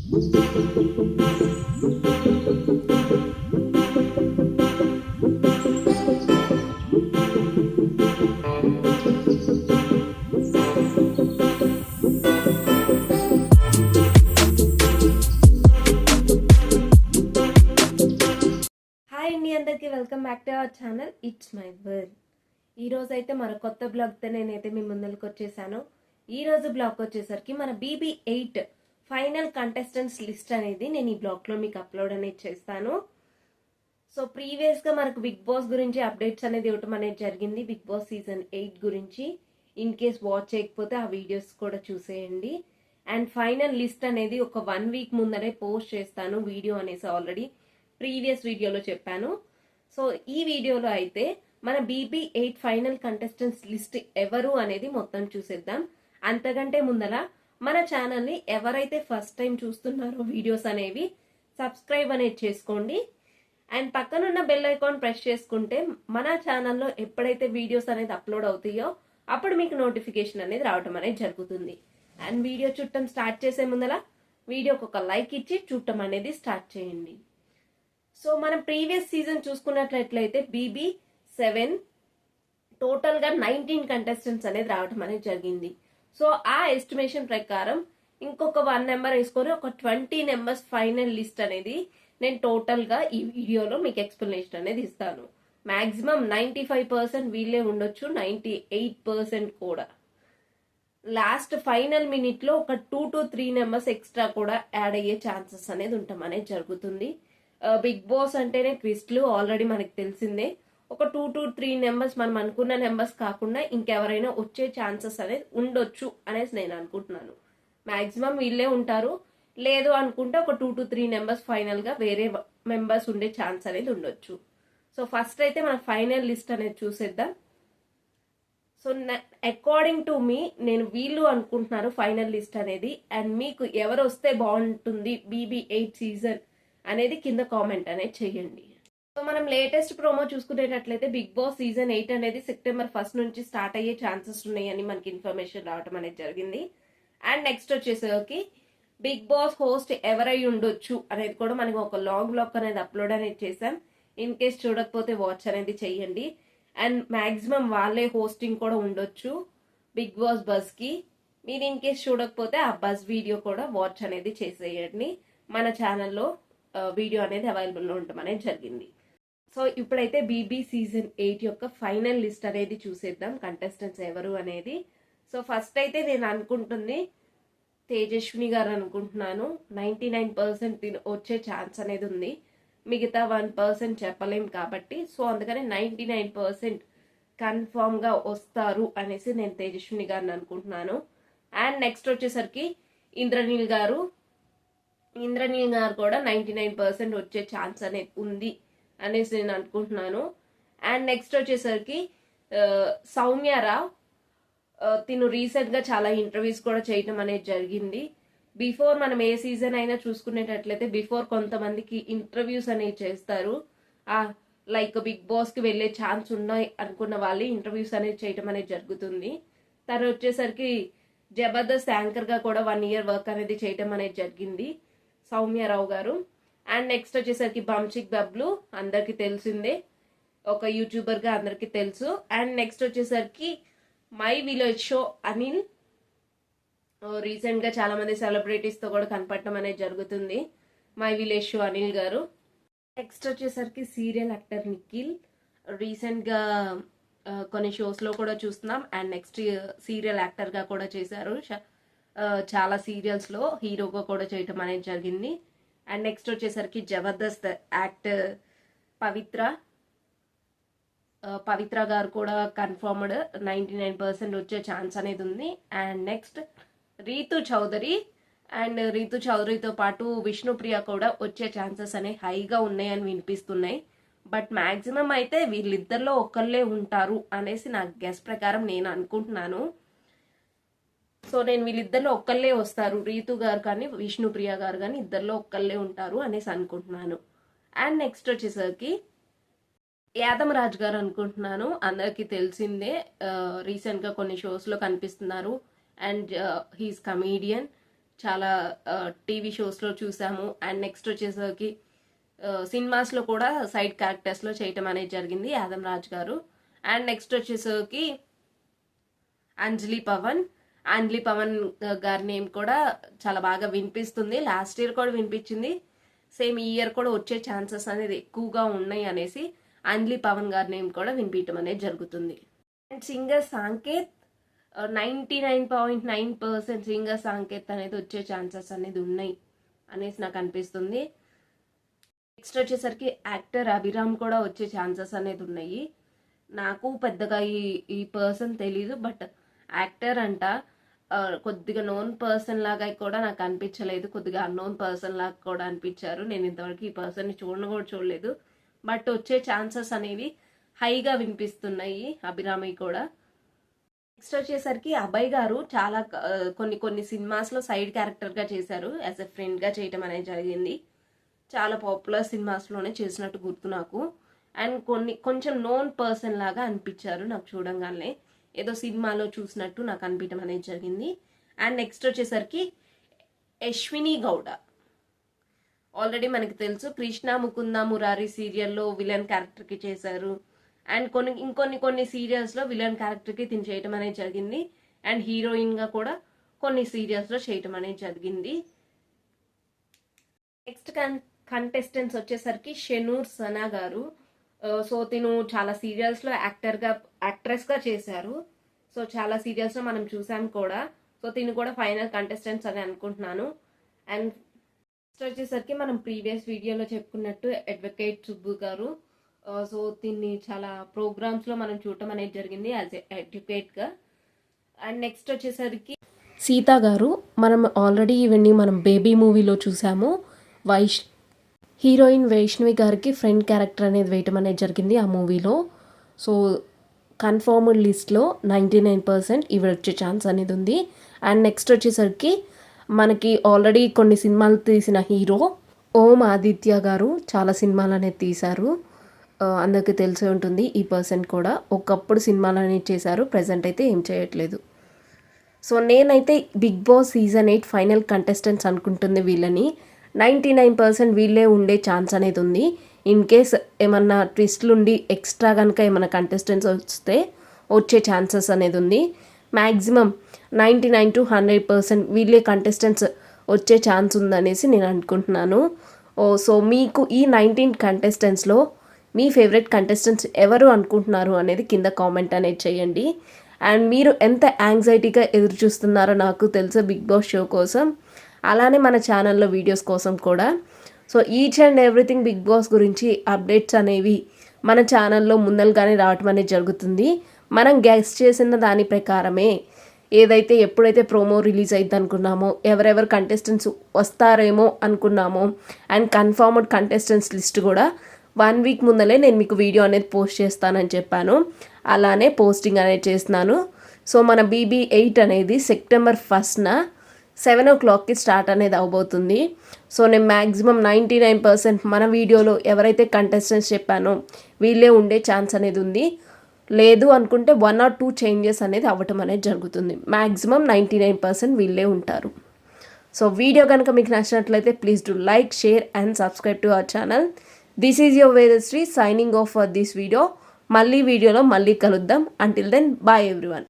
అందరికీ welcome back to our channel it's my world. ఈ రోజు అయితే మరో కొత్త బ్లాగ్తో నేనైతే మీ ముందరికి వచ్చేసాను. ఈ రోజు బ్లాగ్ వచ్చేసరికి మన BB8 ఫైనల్ కంటెస్టెంట్స్ లిస్ట్ అనేది నేను ఈ బ్లాగ్లో మీకు అప్లోడ్ అనేది చేస్తాను. సో ప్రీవియస్గా మనకు బిగ్ బాస్ గురించి అప్డేట్స్ అనేది ఇవ్వటం అనేది జరిగింది. బిగ్ బాస్ సీజన్ 8 గురించి ఇన్ కేస్ వాచ్ చేయకపోతే ఆ వీడియోస్ కూడా చూసేయండి. అండ్ ఫైనల్ లిస్ట్ అనేది ఒక 1 వీక్ ముందరే పోస్ట్ చేస్తాను వీడియో అనేసి ఆల్రెడీ ప్రీవియస్ వీడియోలో చెప్పాను. సో ఈ వీడియోలో అయితే మన BB8 ఫైనల్ కంటెస్టెంట్స్ లిస్ట్ ఎవరు అనేది మొత్తం చూసేద్దాం. అంతకంటే ముందర మన ఛానల్ని ఎవరైతే ఫస్ట్ టైం చూస్తున్నారో వీడియోస్ అనేవి సబ్స్క్రైబ్ అనేది చేసుకోండి. అండ్ పక్కనున్న బెల్ ఐకాన్ ప్రెస్ చేసుకుంటే మన ఛానల్లో ఎప్పుడైతే వీడియోస్ అనేది అప్లోడ్ అవుతాయో అప్పుడు మీకు నోటిఫికేషన్ అనేది రావడం అనేది జరుగుతుంది. అండ్ వీడియో చూడటం స్టార్ట్ చేసే ముందర వీడియోకి ఒక లైక్ ఇచ్చి చూడటం అనేది స్టార్ట్ చేయండి. సో మనం ప్రీవియస్ సీజన్ చూసుకున్నట్లయితే BB7 టోటల్గా 19 కంటెస్టెంట్స్ అనేది రావడం అనేది జరిగింది. సో ఆ ఎస్టిమేషన్ ప్రకారం ఇంకొక 1 నెంబర్ వేసుకొని ఒక 20 నెంబర్స్ ఫైనల్ లిస్ట్ అనేది నేను టోటల్గా ఈ వీడియోలో మీకు ఎక్స్ప్లెనేషన్ అనేది ఇస్తాను. మ్యాక్సిమం 95% వీళ్ళే ఉండొచ్చు, 98% కూడా. లాస్ట్ ఫైనల్ మినిట్లో ఒక 2 to 3 నెంబర్స్ ఎక్స్ట్రా కూడా యాడ్ అయ్యే ఛాన్సెస్ అనేది ఉండటం అనేది జరుగుతుంది. బిగ్ బాస్ అంటేనే ట్విస్ట్లు ఆల్రెడీ మనకి తెలిసిందే. ఒక 2 to 3 నెంబర్స్ మనం అనుకున్న నెంబర్స్ కాకుండా ఇంకెవరైనా వచ్చే ఛాన్సెస్ అనేది ఉండొచ్చు అనేసి నేను అనుకుంటున్నాను. మ్యాక్సిమం వీళ్ళే ఉంటారు, లేదు అనుకుంటే ఒక 2 to 3 నెంబర్స్ ఫైనల్గా వేరే మెంబర్స్ ఉండే ఛాన్స్ అనేది ఉండొచ్చు. సో ఫస్ట్ అయితే మన ఫైనల్ లిస్ట్ అనేది చూసేద్దాం. సో అకార్డింగ్ టు మీ నేను వీళ్ళు అనుకుంటున్నారు ఫైనల్ లిస్ట్ అనేది. అండ్ మీకు ఎవరు వస్తే బాగుంటుంది BB8 సీజన్ అనేది కింద కామెంట్ అనేది చేయండి. సో మనం లేటెస్ట్ ప్రోమో చూసుకునేటట్లయితే బిగ్ బాస్ సీజన్ 8 అనేది సెప్టెంబర్ 1 నుంచి స్టార్ట్ అయ్యే ఛాన్సెస్ ఉన్నాయని మనకి ఇన్ఫర్మేషన్ రావడం అనేది జరిగింది. అండ్ నెక్స్ట్ వచ్చేసరికి బిగ్ బాస్ హోస్ట్ ఎవరై ఉండొచ్చు అనేది కూడా మనకి ఒక లాంగ్ బ్లాగ్ అనేది అప్లోడ్ అనేది చేసాం. ఇన్ కేస్ చూడకపోతే వాచ్ అనేది చెయ్యండి. అండ్ మ్యాక్సిమం వాళ్ళే హోస్టింగ్ కూడా ఉండొచ్చు బిగ్ బాస్ బజ్ కి. మీరు ఇన్ కేస్ చూడకపోతే ఆ బజ్ వీడియో కూడా వాచ్ అనేది చేసేయండి. మన ఛానల్లో వీడియో అనేది అవైలబుల్లో ఉండటం అనేది జరిగింది. సో ఇప్పుడైతే BB సీజన్ 8 యొక్క ఫైనల్ లిస్ట్ అనేది చూసేద్దాం కంటెస్టెంట్స్ ఎవరు అనేది. సో ఫస్ట్ అయితే నేను అనుకుంటుంది తేజస్విని గారు అనుకుంటున్నాను. 99% వచ్చే ఛాన్స్ అనేది ఉంది, మిగతా 1% చెప్పలేం కాబట్టి. సో అందుకని 99% కన్ఫామ్గా వస్తారు అనేసి నేను తేజస్విని గారిని అనుకుంటున్నాను. అండ్ నెక్స్ట్ వచ్చేసరికి ఇంద్రనీల్ గారు కూడా 99% వచ్చే ఛాన్స్ అనేది ఉంది అనేసి నేను అనుకుంటున్నాను. అండ్ నెక్స్ట్ వచ్చేసరికి సౌమ్యారావు, తిను రీసెంట్గా చాలా ఇంటర్వ్యూస్ కూడా చేయటం అనేది జరిగింది. బిఫోర్ మనం ఏ సీజన్ అయినా చూసుకునేటట్లయితే బిఫోర్ కొంతమందికి ఇంటర్వ్యూస్ అనేవి చేస్తారు. లైక్ బిగ్ బాస్కి వెళ్ళే ఛాన్స్ ఉన్నాయి అనుకున్న వాళ్ళు ఇంటర్వ్యూస్ అనేది చేయటం అనేది జరుగుతుంది. తను వచ్చేసరికి జబర్దస్త్ యాంకర్గా కూడా 1 year వర్క్ అనేది చేయటం అనేది జరిగింది సౌమ్యారావు గారు. అండ్ నెక్స్ట్ వచ్చేసరికి బంచిక్ బబ్లు అందరికి తెలిసిందే, ఒక యూట్యూబర్గా అందరికి తెలుసు. అండ్ నెక్స్ట్ వచ్చేసరికి మై విలేజ్ షో అనిల్, రీసెంట్గా చాలా మంది సెలబ్రిటీస్తో కూడా కనపడటం అనేది జరుగుతుంది మై విలేజ్ షో అనిల్ గారు. నెక్స్ట్ వచ్చేసరికి సీరియల్ యాక్టర్ నిఖిల్, రీసెంట్గా కొన్ని షోస్లో కూడా చూస్తున్నాం. అండ్ నెక్స్ట్ సీరియల్ యాక్టర్గా కూడా చేశారు, చాలా సీరియల్స్లో హీరోగా కూడా చేయటం అనేది జరిగింది. అండ్ నెక్స్ట్ వచ్చేసరికి జబర్దస్త్ యాక్టర్ పవిత్ర గారు కూడా కన్ఫర్మ్డ్ 99% వచ్చే ఛాన్స్ అనేది ఉంది. అండ్ నెక్స్ట్ రీతు చౌదరితో పాటు విష్ణుప్రియ కూడా వచ్చే ఛాన్సెస్ అనేవి హైగా ఉన్నాయని వినిపిస్తున్నాయి. బట్ మ్యాక్సిమం అయితే వీళ్ళిద్దరిలో ఒకళ్ళే ఉంటారు అనేసి నా గెస్ ప్రకారం నేను అనుకుంటున్నాను. సో నేను వీళ్ళిద్దరిలో ఒక్కళ్ళే వస్తారు, రీతు గారు కానీ విష్ణుప్రియ గారు కానీ ఇద్దరిలో ఒక్కళ్ళే ఉంటారు అనేసి అనుకుంటున్నాను. అండ్ నెక్స్ట్ వచ్చేసరికి యాదమ్ రాజ్ గారు అనుకుంటున్నాను. అందరికీ తెలిసిందే, రీసెంట్గా కొన్ని షోస్లో కనిపిస్తున్నారు. అండ్ హీస్ కమీడియన్, చాలా టీవీ షోస్లో చూసాము. అండ్ నెక్స్ట్ వచ్చేసరికి సినిమాస్లో కూడా సైడ్ క్యారెక్టర్స్లో చేయటం అనేది జరిగింది ఆదం రాజ్ గారు. అండ్ నెక్స్ట్ వచ్చేసరికి అంజలి పవన్ గారి నేమ్ కూడా చాలా బాగా వినిపిస్తుంది. లాస్ట్ ఇయర్ కూడా వినిపించింది, సేమ్ ఈ ఇయర్ కూడా వచ్చే ఛాన్సెస్ అనేది ఎక్కువగా ఉన్నాయి అనేసి అంజలి పవన్ గారి నేమ్ కూడా వినిపించడం అనేది జరుగుతుంది. And singer Sanket 99.9% singer Sanket అనేది వచ్చే ఛాన్సెస్ అనేది ఉన్నాయి అనేసి నాకు అనిపిస్తుంది. నెక్స్ట్ వచ్చేసరికి యాక్టర్ అభిరామ్ కూడా వచ్చే ఛాన్సెస్ అనేది ఉన్నాయి. నాకు పెద్దగా ఈ పర్సన్ తెలీదు, బట్ యాక్టర్ అంట. కొద్దిగా నోన్ పర్సన్ లాగా కూడా నాకు అనిపించలేదు, కొద్దిగా అన్నోన్ పర్సన్ లాగా కూడా అనిపించారు. నేను ఇంతవరకు ఈ పర్సన్ని చూడలేదు, బట్ వచ్చే ఛాన్సెస్ అనేవి హైగా వినిపిస్తున్నాయి అభిరామి కూడా. నెక్స్ట్ వచ్చేసరికి అభయ్ గారు చాలా కొన్ని సినిమాస్లో సైడ్ క్యారెక్టర్గా చేశారు, యాజ్ ఎ ఫ్రెండ్గా చేయటం అనేది జరిగింది. చాలా పాపులర్ సినిమాస్లోనే చేసినట్టు గుర్తు నాకు. అండ్ కొంచెం నోన్ పర్సన్ లాగా అనిపించారు నాకు చూడంగానే, ఏదో సినిమాలో చూసినట్టు నాకు అనిపించడం అనేది జరిగింది. అండ్ నెక్స్ట్ వచ్చేసరికి యశ్విని గౌడ. ఆల్రెడీ మనకి తెలుసు కృష్ణ ముకుంద మురారి సీరియల్లో విలన్ క్యారెక్టర్కి చేశారు. అండ్ కొన్ని సీరియల్స్లో విలన్ క్యారెక్టర్కి తిని చేయటం అనేది జరిగింది. అండ్ హీరోయిన్గా కూడా కొన్ని సీరియల్స్లో చేయటం అనేది జరిగింది. నెక్స్ట్ కంటెస్టెంట్స్ వచ్చేసరికి షెనూర్ సనా గారు. సో తిను చాలా సీరియల్స్లో యాక్ట్రెస్గా చేశారు. సో చాలా సీరియల్స్లో మనం చూసాం కూడా. సో తిను కూడా ఫైనల్ కంటెస్టెంట్స్ అని అనుకుంటున్నాను. అండ్ నెక్స్ట్ వచ్చేసరికి మనం ప్రీవియస్ వీడియోలో చెప్పుకున్నట్టు అడ్వకేట్ సుబ్బు గారు. సో దీన్ని చాలా ప్రోగ్రామ్స్లో మనం చూడటం అనేది జరిగింది యాజ్ అడ్వకేట్గా. అండ్ నెక్స్ట్ వచ్చేసరికి సీత గారు. మనం ఆల్రెడీ ఇవన్నీ మనం బేబీ మూవీలో చూసాము. హీరోయిన్ వైష్ణవి గారికి ఫ్రెండ్ క్యారెక్టర్ అనేది వేయటం అనేది జరిగింది ఆ మూవీలో. సో కన్ఫర్మ్డ్ లిస్ట్లో 99% ఇవి వచ్చే ఛాన్స్ అనేది ఉంది. అండ్ నెక్స్ట్ వచ్చేసరికి మనకి ఆల్రెడీ కొన్ని సినిమాలు తీసిన హీరో ఓం ఆదిత్య గారు చాలా సినిమాలు అనేది తీశారు. అందరికీ తెలిసి ఉంటుంది. ఈ పర్సన్ కూడా ఒకప్పుడు సినిమాలు అనేది చేశారు, ప్రజెంట్ అయితే ఏం చేయట్లేదు. సో నేనైతే big boss season 8 final contestants అనుకుంటుంది వీళ్ళని. 99% వీళ్ళే ఉండే ఛాన్స్ అనేది ఉంది. ఇన్ కేస్ ఏమన్నా ట్విస్ట్లు ఉండి ఎక్స్ట్రా కనుక ఏమన్నా కంటెస్టెంట్స్ వస్తే వచ్చే ఛాన్సెస్ అనేది ఉంది. మ్యాక్సిమం 99 to 100% వీళ్ళే కంటెస్టెంట్స్ వచ్చే ఛాన్స్ ఉందనేసి నేను అనుకుంటున్నాను. సో మీకు ఈ 19 కంటెస్టెంట్స్లో మీ ఫేవరెట్ కంటెస్టెంట్స్ ఎవరు అనుకుంటున్నారు అనేది కింద కామెంట్ అనేది చేయండి. అండ్ మీరు ఎంత యాంగ్జైటీగా ఎదురు చూస్తున్నారో నాకు తెలుసు బిగ్ బాస్ షో కోసం, అలానే మన ఛానల్లో వీడియోస్ కోసం కూడా. So each and everything big boss గురించి అప్డేట్స్ అనేవి మన ఛానల్లో ముందలుగానే రావటం అనేది జరుగుతుంది. మనం గెస్ చేసిన దాని ప్రకారమే ఏదైతే ఎప్పుడైతే ప్రోమో రిలీజ్ అయింది అనుకున్నామో, ఎవరెవరు కంటెస్టెంట్స్ వస్తారేమో అనుకున్నామో, అండ్ కన్ఫర్మ్డ్ కంటెస్టెంట్స్ లిస్ట్ కూడా 1 week ముందలే నేను మీకు వీడియో అనేది పోస్ట్ చేస్తానని చెప్పాను. అలానే పోస్టింగ్ అనేది చేస్తున్నాను. సో మన BB8 అనేది September 1st 7 o'clockకి స్టార్ట్ అనేది అవబోతుంది. సో నేను మ్యాక్సిమం 99% మన వీడియోలో ఎవరైతే కంటెస్టెంట్స్ చెప్పానో వీళ్ళే ఉండే ఛాన్స్ అనేది ఉంది. లేదు అనుకుంటే 1 or 2 చేంజెస్ అనేది అవ్వటం అనేది జరుగుతుంది. మ్యాక్సిమం 99% వీళ్ళే ఉంటారు. సో వీడియో కనుక మీకు నచ్చినట్లయితే please do like, share and subscribe to our channel. This is your Vedashree signing off for this video. మళ్ళీ వీడియోలో మళ్ళీ కలుద్దాం. Until then bye everyone.